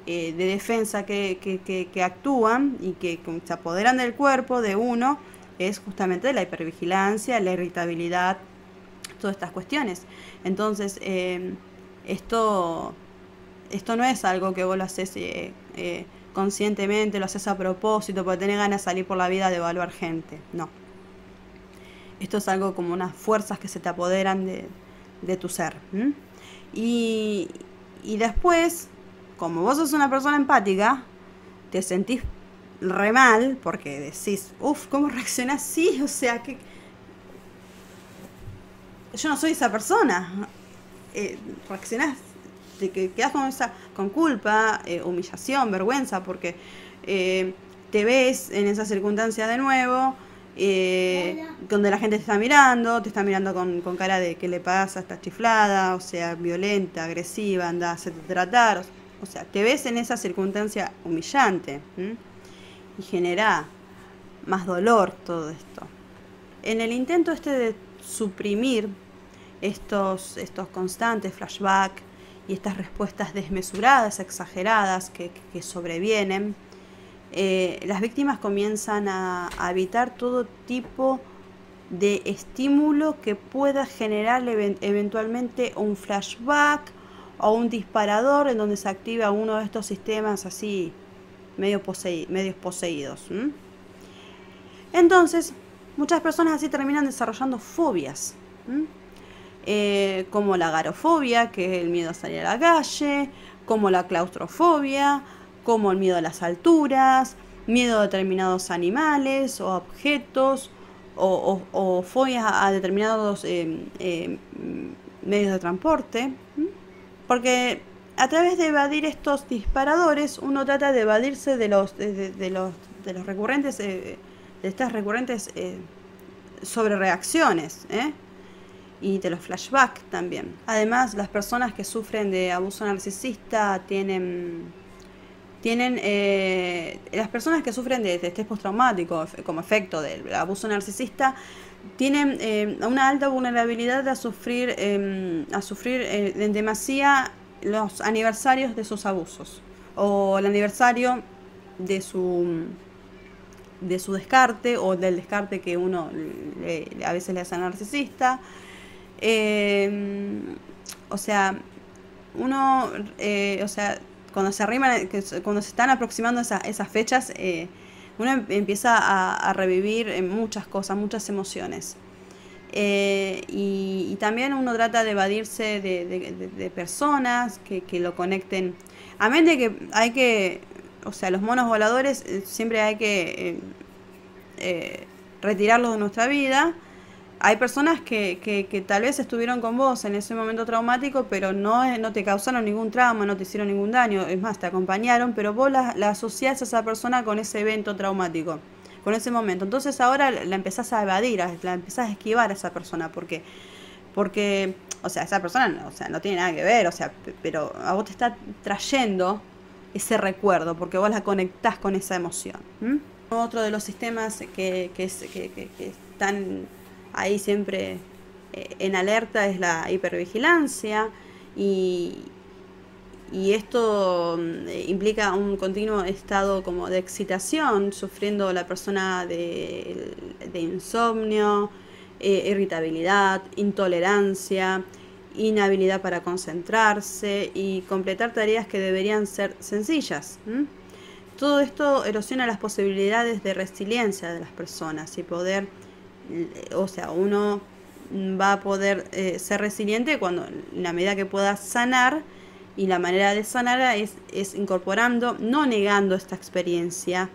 de defensa que actúan y que se apoderan del cuerpo de uno, es justamente la hipervigilancia, la irritabilidad, todas estas cuestiones. Entonces, esto no es algo que vos lo haces conscientemente, lo haces a propósito porque tenés ganas de salir por la vida de evaluar gente. No. Esto es algo como unas fuerzas que se te apoderan de tu ser. Y después, como vos sos una persona empática, te sentís re mal porque decís, ¿cómo reaccionás así? O sea, que yo no soy esa persona. Reaccionás, te quedás con culpa, humillación, vergüenza, porque te ves en esa circunstancia de nuevo, donde la gente te está mirando con cara de ¿qué le pasa? Está chiflada, o sea, violenta, agresiva, anda a hacerte tratar. O sea, te ves en esa circunstancia humillante, y genera más dolor todo esto. En el intento de suprimir estos constantes flashbacks y estas respuestas desmesuradas, exageradas que sobrevienen, las víctimas comienzan a evitar todo tipo de estímulo que pueda generar eventualmente un flashback o un disparador en donde se activa uno de estos sistemas así medios poseídos. Entonces, muchas personas así terminan desarrollando fobias, como la agorafobia, que es el miedo a salir a la calle, como la claustrofobia, como el miedo a las alturas, miedo a determinados animales o objetos, o fobias a determinados medios de transporte. Porque a través de evadir estos disparadores uno trata de evadirse de los recurrentes, de estas recurrentes sobrereacciones, y de los flashbacks también. Además, las personas que sufren de abuso narcisista las personas que sufren de estrés postraumático como efecto del abuso narcisista tienen una alta vulnerabilidad a sufrir en demasía los aniversarios de sus abusos o el aniversario de su descarte o del descarte que uno a veces le hace al narcisista. O sea, cuando se arriman, cuando se están aproximando esas fechas, uno empieza a revivir muchas cosas, muchas emociones. Y también uno trata de evadirse de personas que lo conecten. A menos de que hay que, o sea, los monos voladores siempre hay que retirarlos de nuestra vida. Hay personas que tal vez estuvieron con vos en ese momento traumático, pero no te causaron ningún trauma, no te hicieron ningún daño, es más, te acompañaron, pero vos la asociás a esa persona con ese evento traumático, con ese momento. Entonces ahora la empezás a evadir, la empezás a esquivar a esa persona, porque o sea, esa persona no tiene nada que ver, o sea, pero a vos te está trayendo ese recuerdo, porque vos la conectás con esa emoción. Otro de los sistemas que están ahí siempre en alerta es la hipervigilancia, y esto implica un continuo estado como de excitación, sufriendo la persona de insomnio, irritabilidad, intolerancia, inhabilidad para concentrarse y completar tareas que deberían ser sencillas. Todo esto erosiona las posibilidades de resiliencia de las personas y poder, o sea, uno va a poder ser resiliente cuando, en la medida que pueda sanar, y la manera de sanar es incorporando, no negando esta experiencia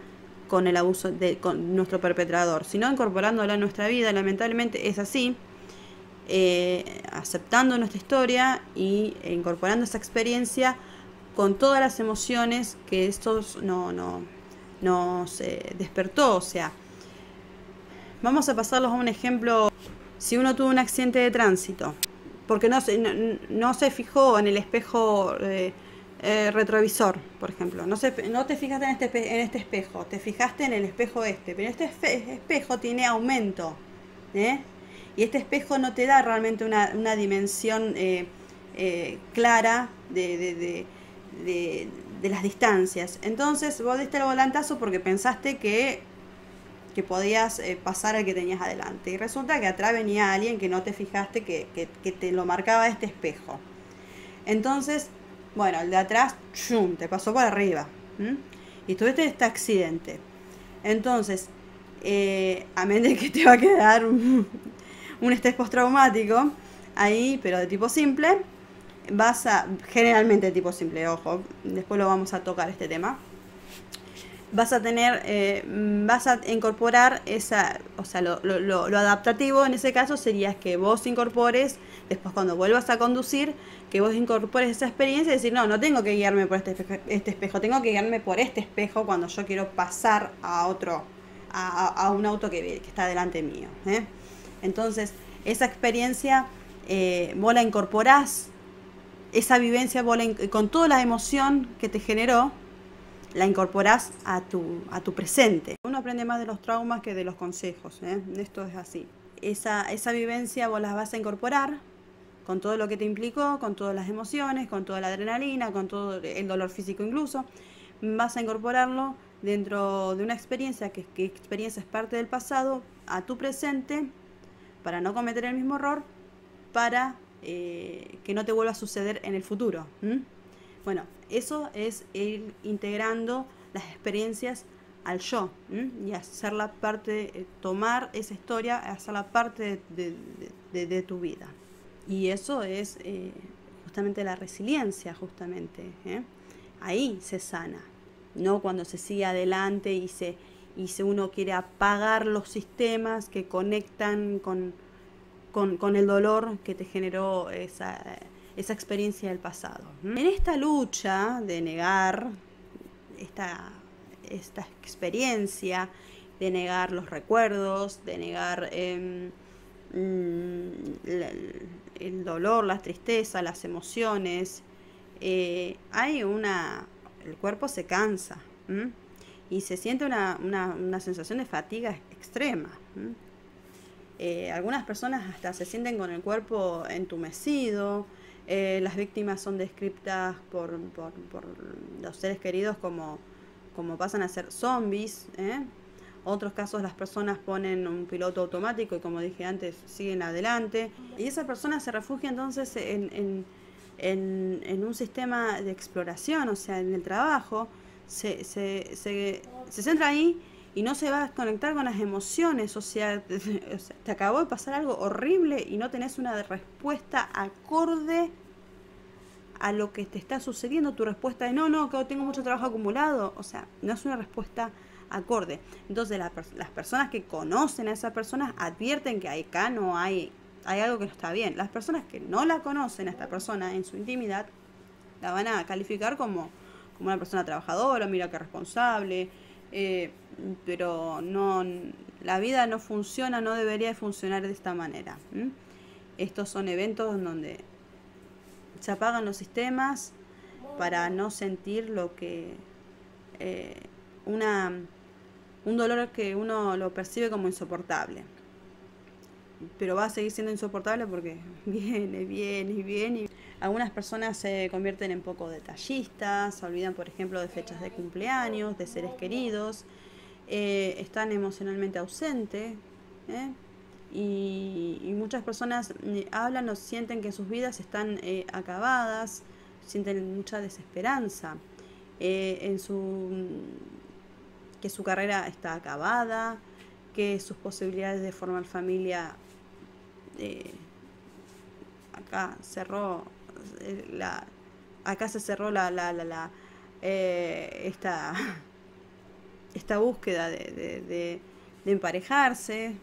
con el abuso con nuestro perpetrador, sino incorporándola en nuestra vida. Lamentablemente es así, aceptando nuestra historia y incorporando esa experiencia con todas las emociones que esto nos despertó. O sea, vamos a pasarlos a un ejemplo. Si uno tuvo un accidente de tránsito porque no se fijó en el espejo retrovisor, por ejemplo, no te fijaste en este espejo, te fijaste en el espejo pero este espejo tiene aumento, y este espejo no te da realmente una dimensión clara de las distancias. Entonces vos diste el volantazo porque pensaste que podías pasar al que tenías adelante, y resulta que atrás venía alguien que no te fijaste que te lo marcaba este espejo. Entonces, bueno, el de atrás ¡chum!, te pasó por arriba, y tuviste este accidente. Entonces, a menos de que te va a quedar un estrés postraumático ahí, pero de tipo simple, generalmente de tipo simple, ojo, después lo vamos a tocar este tema. Vas a incorporar lo adaptativo en ese caso sería que vos incorpores, después cuando vuelvas a conducir, que vos incorpores esa experiencia y decir, no tengo que guiarme por este espejo, tengo que guiarme por este espejo cuando yo quiero pasar a un auto que está delante mío, Entonces, esa experiencia vos la incorporás, esa vivencia con toda la emoción que te generó, la incorporás a tu presente. Uno aprende más de los traumas que de los consejos, esto es así. Esa vivencia vos las vas a incorporar con todo lo que te implicó, con todas las emociones, con toda la adrenalina, con todo el dolor físico incluso. Vas a incorporarlo dentro de una experiencia que experiencia es parte del pasado, a tu presente, para no cometer el mismo error, para que no te vuelva a suceder en el futuro. Bueno, eso es ir integrando las experiencias al yo, y hacerla parte, tomar esa historia, hacerla parte de tu vida. Y eso es justamente la resiliencia, justamente. Ahí se sana. no cuando se sigue adelante y uno quiere apagar los sistemas que conectan con el dolor que te generó esa experiencia del pasado. En esta lucha de negar esta experiencia, de negar los recuerdos, de negar el dolor, la tristeza, las emociones, el cuerpo se cansa y se siente una sensación de fatiga extrema. Algunas personas hasta se sienten con el cuerpo entumecido. Las víctimas son descritas por los seres queridos como pasan a ser zombies. Otros casos las personas ponen un piloto automático y, como dije antes, siguen adelante. Y esa persona se refugia entonces en un sistema de exploración, o sea, en el trabajo, se centra ahí y no se va a conectar con las emociones. O sea, te acabó de pasar algo horrible y no tenés una respuesta acorde a lo que te está sucediendo. Tu respuesta es no, que tengo mucho trabajo acumulado. O sea, no es una respuesta acorde. Entonces las personas que conocen a esa persona advierten que acá no hay algo que no está bien. Las personas que no la conocen a esta persona en su intimidad la van a calificar como una persona trabajadora, mira qué responsable, pero no, la vida no funciona, no debería funcionar de esta manera. Estos son eventos en donde se apagan los sistemas para no sentir lo que un dolor que uno lo percibe como insoportable, pero va a seguir siendo insoportable porque viene. Algunas personas se convierten en poco detallistas, se olvidan, por ejemplo, de fechas de cumpleaños, de seres queridos, están emocionalmente ausentes, y muchas personas hablan o sienten que sus vidas están acabadas, sienten mucha desesperanza, que su carrera está acabada, que sus posibilidades de formar familia acá se cerró esta búsqueda de emparejarse.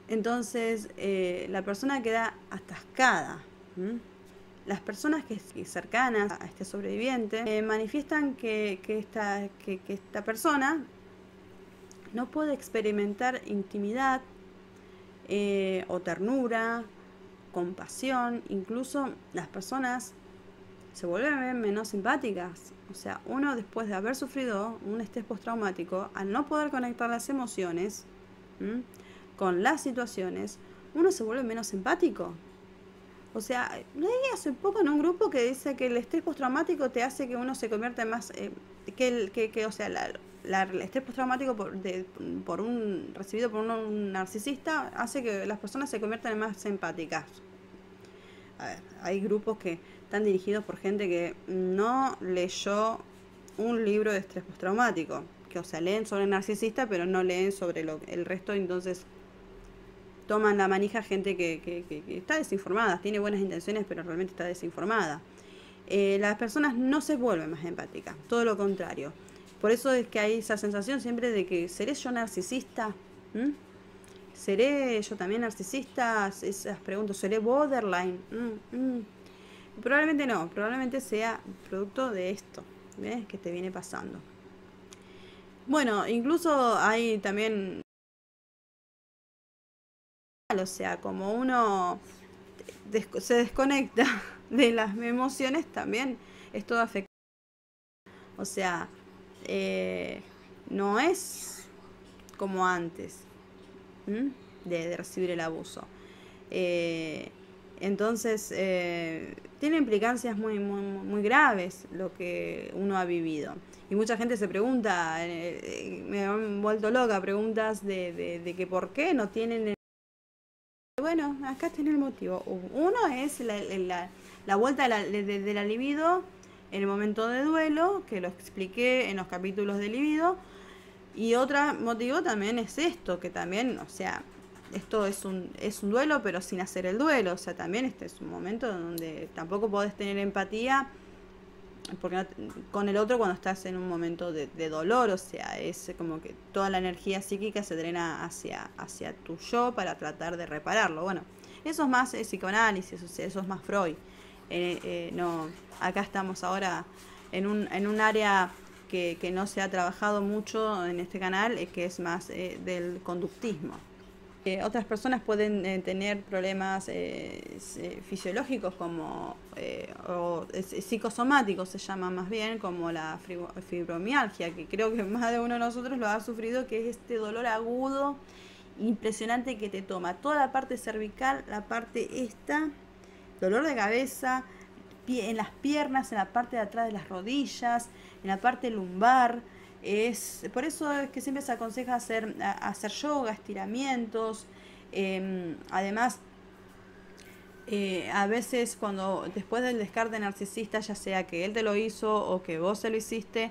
Entonces la persona queda atascada. Las personas que cercanas a este sobreviviente manifiestan que esta persona no puede experimentar intimidad o ternura, compasión. Incluso las personas se vuelven menos simpáticas. O sea, uno, después de haber sufrido un estrés postraumático, al no poder conectar las emociones con las situaciones, uno se vuelve menos simpático. O sea, leí hace poco en un grupo que dice que el estrés postraumático te hace que uno se convierta en más el estrés postraumático recibido por un narcisista hace que las personas se conviertan en más empáticas. A ver, hay grupos que están dirigidos por gente que no leyó un libro de estrés postraumático, que, o sea, leen sobre el narcisista pero no leen sobre el resto. Entonces toman la manija gente que está desinformada, tiene buenas intenciones pero realmente está desinformada. Las personas no se vuelven más empáticas, todo lo contrario. Por eso es que hay esa sensación siempre de que ¿seré yo narcisista? ¿Seré yo también narcisista? Esas preguntas, ¿seré borderline? Probablemente no, probablemente sea producto de esto, ¿ves? Que te viene pasando. Bueno, incluso hay también, o sea, como uno se desconecta de las emociones, también es todo afectado. O sea, no es como antes de recibir el abuso. Entonces tiene implicancias muy graves lo que uno ha vivido. Y mucha gente se pregunta, me han vuelto loca, preguntas de que por qué no tienen Bueno, acá tiene el motivo. Uno es la vuelta de la libido en el momento de duelo, que lo expliqué en los capítulos de libido. Y otro motivo también es esto, que también, o sea, esto es un duelo, pero sin hacer el duelo. O sea, también este es un momento donde tampoco podés tener empatía porque con el otro cuando estás en un momento de dolor, o sea, es como que toda la energía psíquica se drena hacia tu yo para tratar de repararlo. Bueno, eso es más psicoanálisis, o sea, eso es más Freud. No, acá estamos ahora en un área que no se ha trabajado mucho en este canal, que es más del conductismo. Otras personas pueden tener problemas fisiológicos como o psicosomáticos se llama más bien, como la fibromialgia, que creo que más de uno de nosotros lo ha sufrido, que es este dolor agudo impresionante que te toma toda la parte cervical, la parte esta, dolor de cabeza, en las piernas, en la parte de atrás de las rodillas, en la parte lumbar. Por eso es que siempre se aconseja hacer yoga, estiramientos. Además, a veces después del descarte narcisista, ya sea que él te lo hizo o que vos se lo hiciste,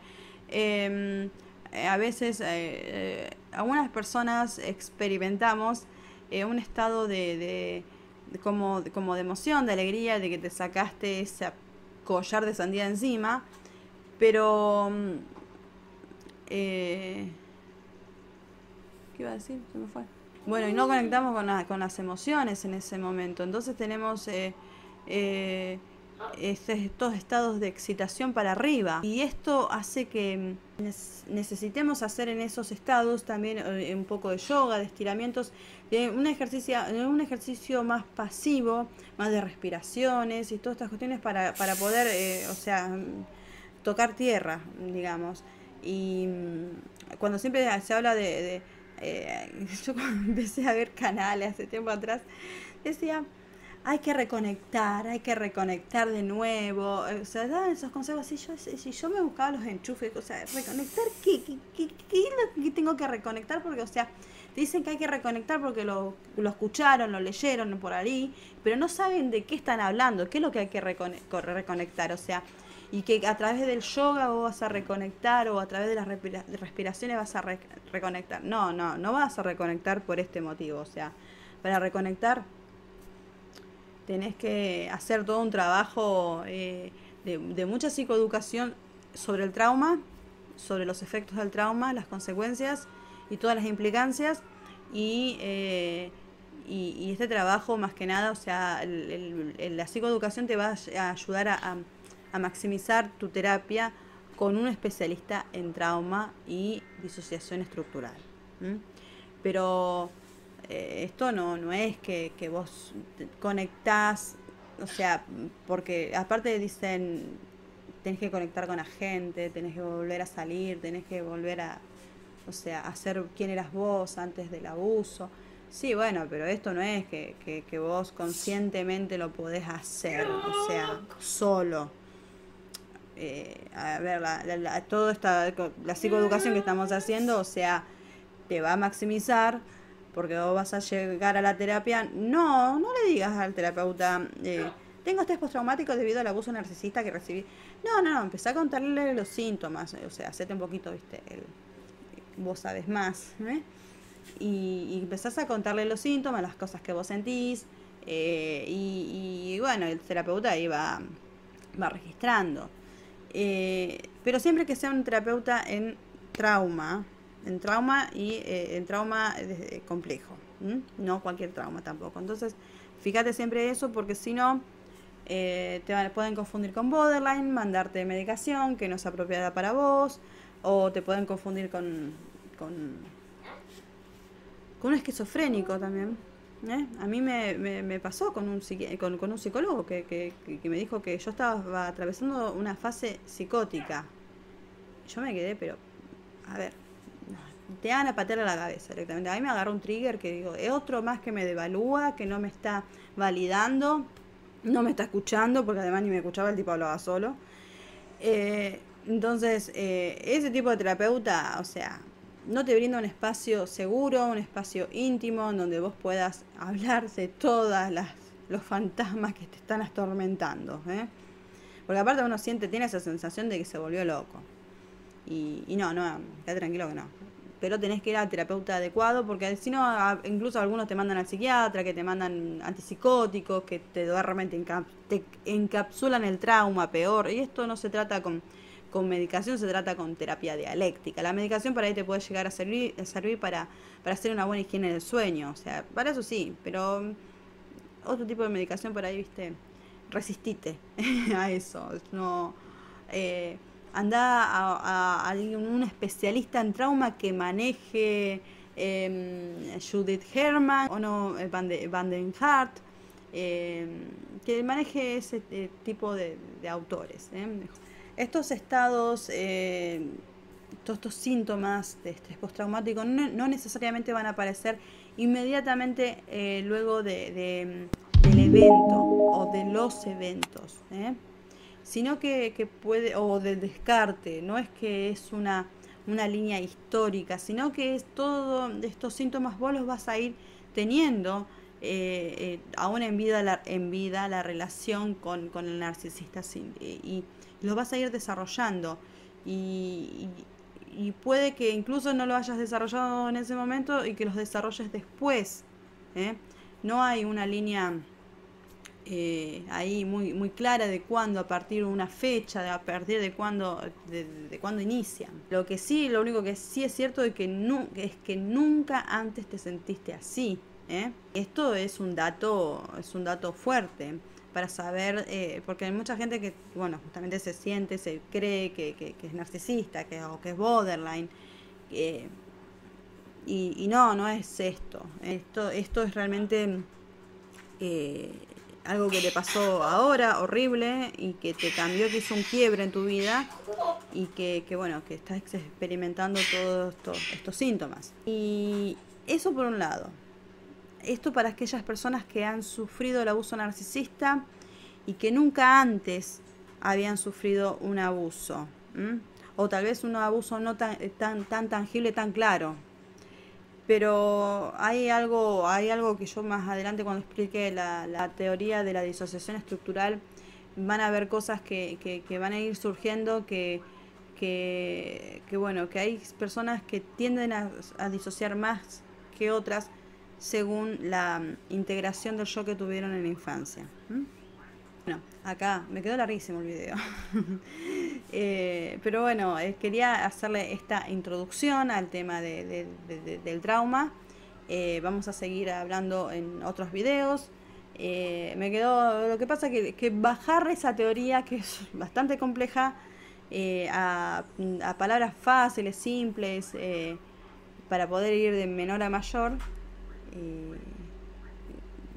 a veces algunas personas experimentamos un estado como de emoción, de alegría, de que te sacaste ese collar de sandía encima, pero ¿qué iba a decir? Se me fue. Bueno, y no conectamos con las emociones en ese momento. Entonces tenemos estos estados de excitación para arriba. Y esto hace que necesitemos hacer en esos estados también un poco de yoga, de estiramientos, de un ejercicio más pasivo, más de respiraciones y todas estas cuestiones para poder, o sea, tocar tierra, digamos. Y cuando siempre se habla yo cuando empecé a ver canales hace tiempo atrás, decía, hay que reconectar de nuevo. O sea, daban esos consejos así. Yo me buscaba los enchufes, o sea, reconectar, ¿qué es lo que tengo que reconectar? Porque, o sea, te dicen que hay que reconectar porque lo escucharon, lo leyeron por ahí, pero no saben de qué están hablando, qué es lo que hay que reconectar, o sea, y que a través del yoga vos vas a reconectar o a través de las respiraciones vas a reconectar. No vas a reconectar por este motivo, o sea, para reconectar tenés que hacer todo un trabajo de mucha psicoeducación sobre el trauma, sobre los efectos del trauma, las consecuencias y todas las implicancias. Y este trabajo, más que nada, o sea, la psicoeducación te va a ayudar a maximizar tu terapia con un especialista en trauma y disociación estructural. Pero esto no es que vos conectás, o sea, porque aparte dicen, tenés que conectar con la gente, tenés que volver a salir, tenés que volver o sea, a ser quién eras vos antes del abuso. Sí, bueno, pero esto no es que vos conscientemente lo podés hacer, o sea, solo. A ver, la psicoeducación que estamos haciendo, o sea, te va a maximizar porque vos vas a llegar a la terapia. No le digas al terapeuta, tengo estrés postraumático debido al abuso narcisista que recibí. No, empezá a contarle los síntomas, o sea, hacete un poquito, viste, vos sabes más, y empezás a contarle los síntomas, las cosas que vos sentís, y bueno, el terapeuta ahí va registrando. Pero siempre que sea un terapeuta en trauma y en trauma complejo, no cualquier trauma tampoco. Entonces, fíjate siempre eso, porque si no, pueden confundir con borderline, mandarte medicación que no es apropiada para vos, o te pueden confundir con un esquizofrénico también. A mí me pasó con un psicólogo que me dijo que yo estaba atravesando una fase psicótica. Yo me quedé, pero, a ver, te dan a patear a la cabeza directamente. A mí me agarró un trigger que digo, es otro más que me devalúa, que no me está validando, no me está escuchando, porque además ni me escuchaba, el tipo hablaba solo. Entonces, ese tipo de terapeuta, o sea, no te brinda un espacio seguro, un espacio íntimo, en donde vos puedas hablar de todas los fantasmas que te están atormentando, porque aparte tiene esa sensación de que se volvió loco. Y no, quédate tranquilo que no. pero tenés que ir al terapeuta adecuado, porque si no, incluso algunos te mandan al psiquiatra, que te mandan antipsicóticos, que te duermen, te encapsulan el trauma peor, y esto no se trata con medicación, se trata con terapia dialéctica. La medicación para ahí te puede llegar a servir para hacer una buena higiene del sueño, o sea, para eso sí, pero otro tipo de medicación por ahí, viste, resistite a eso, no... Eh, anda a un especialista en trauma que maneje Judith Herman o no Van den Hart, que maneje ese tipo de autores. Estos estados, todos estos síntomas de estrés postraumático no necesariamente van a aparecer inmediatamente luego del evento o de los eventos, sino que puede, o del descarte, no es que es una línea histórica, sino que es todo estos síntomas vos los vas a ir teniendo aún en vida la relación con el narcisista, y los vas a ir desarrollando, y, y puede que incluso no lo hayas desarrollado en ese momento y que los desarrolles después, ¿eh? No hay una línea ahí muy clara de cuándo, a partir de una fecha, a partir de cuándo inician. Lo único que sí es cierto es que nunca antes te sentiste así, ¿eh? Esto es un dato fuerte para saber, porque hay mucha gente que, bueno, justamente se cree que es narcisista, o que es borderline, y no es esto. Esto es realmente eh, algo que te pasó ahora, horrible, y que te cambió, que hizo un quiebre en tu vida, y que bueno, que estás experimentando todos estos síntomas. Y eso por un lado. Esto para aquellas personas que han sufrido el abuso narcisista y que nunca antes habían sufrido un abuso, o tal vez un abuso no tan tangible, tan claro. Pero hay algo que yo más adelante, cuando explique la teoría de la disociación estructural, van a haber cosas que van a ir surgiendo, que bueno, que hay personas que tienden a disociar más que otras según la integración del yo que tuvieron en la infancia. Bueno, acá me quedó larguísimo el video. Pero bueno, quería hacerle esta introducción al tema del trauma. Vamos a seguir hablando en otros videos. Me quedó, lo que pasa que bajar esa teoría, que es bastante compleja, a palabras fáciles, simples, para poder ir de menor a mayor,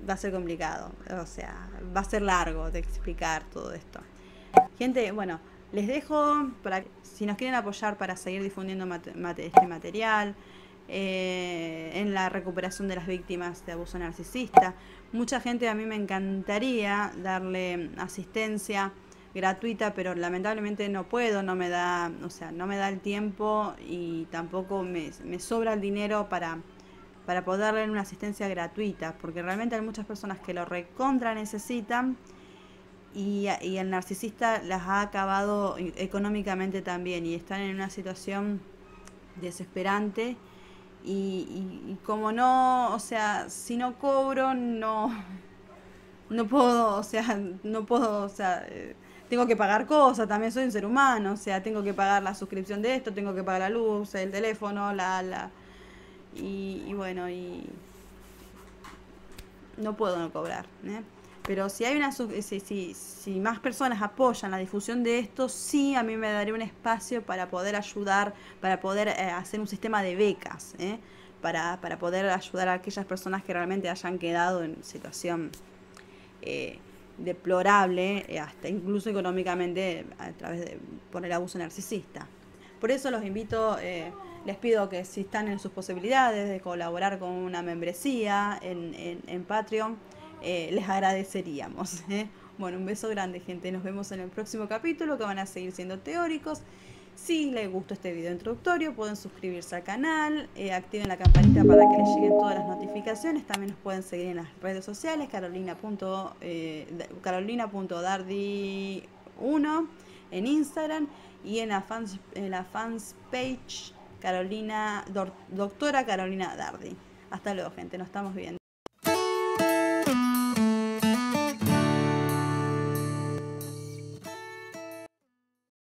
va a ser complicado, o sea, va a ser largo de explicar todo esto. Gente, bueno, les dejo, si nos quieren apoyar para seguir difundiendo este material, en la recuperación de las víctimas de abuso narcisista. Mucha gente, a mí me encantaría darle asistencia gratuita, pero lamentablemente no puedo, no me da el tiempo, y tampoco me sobra el dinero para poder darle una asistencia gratuita, porque realmente hay muchas personas que lo recontra necesitan, y el narcisista las ha acabado económicamente también, y están en una situación desesperante, y como no, o sea, si no cobro, no puedo, tengo que pagar cosas, también soy un ser humano, o sea, tengo que pagar la suscripción de esto, tengo que pagar la luz, el teléfono, y bueno, y no puedo no cobrar, ¿eh? Pero si hay si más personas apoyan la difusión de esto, sí, a mí me daría un espacio para poder ayudar, para poder hacer un sistema de becas, para poder ayudar a aquellas personas que realmente hayan quedado en situación deplorable, hasta incluso económicamente, por el abuso narcisista. Por eso los invito, les pido que, si están en sus posibilidades de colaborar con una membresía en Patreon, les agradeceríamos. Bueno, un beso grande, gente. Nos vemos en el próximo capítulo, que van a seguir siendo teóricos. Si les gustó este video introductorio, pueden suscribirse al canal, activen la campanita para que les lleguen todas las notificaciones. También nos pueden seguir en las redes sociales, carolina.dardi1 en Instagram, y en la fans page Carolina, doctora Carolina Dardi. Hasta luego, gente, nos estamos viendo.